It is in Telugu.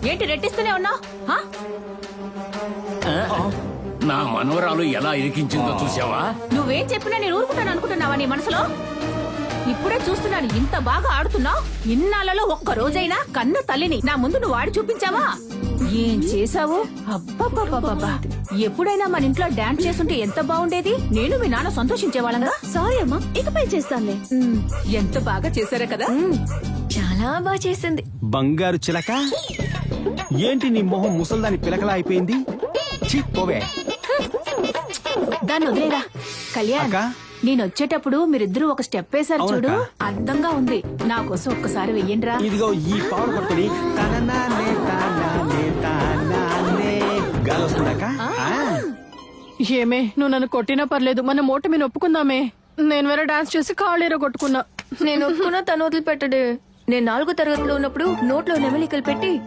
ఏంటి రెట్టిస్తూనే ఉన్నావు? నా మనవరాలు ఎలా ఇరికించిందో చూసావా? నువ్వేం చెప్పినా నేను ఊరుకుంటాను అనుకుంటున్నావా నీ మనసులో? ఇప్పుడే చూస్తున్నాను ఇంత బాగా ఆడుతున్నావు. ఇన్నాళ్లలో ఒక్క రోజైనా కన్న తల్లిని నా ముందు నువ్వు ఆడి చూపించావా? ఏం చేసావు? అబ్బబ్బబ్బబ్బా! ఎప్పుడైనా మన ఇంట్లో డాన్స్ చేస్తుంటే ఎంత బాగుండేది. నేను మీ నాన్న సంతోషించేవాళ్ళంగా. సారీ అమ్మా, ఇకపై చేస్తానులే. ఎంత బాగా చేశారా కదా. చాలా బాగా చేసింది. బంగారు చిలక, ఏంటి నీ మొహం ముసల్దాని పిలకలా అయిపోయింది? ఛీ, పోవే. దాన్ని వదిలేరా. కళ్యాణ్, అక్కా? నేను వచ్చేటప్పుడు మీరిద్దరూ ఒక స్టెప్ వేశారు చూడు, అవునక్కా. అందంగా ఉంది. నా కోసం ఒక్కసారి వెయ్యండిరా. ఇదిగో ఈ పవర్ పట్టుకుని తననానే తానానే తానానే గాలి వస్తుందాక. ఏమే, నువ్వు నన్ను కొట్టినా పర్లేదు, మన మోట మీద ఒప్పుకుందామే. నేను వేరే డాన్స్ చేసి కాళ్ళేరో కొట్టుకున్నా. నేను ఒప్పుకున్నా తను వదిలిపెట్టడే. నేను 4వ తరగతిలో ఉన్నప్పుడు నోట్లో నెమలికలు పెట్టి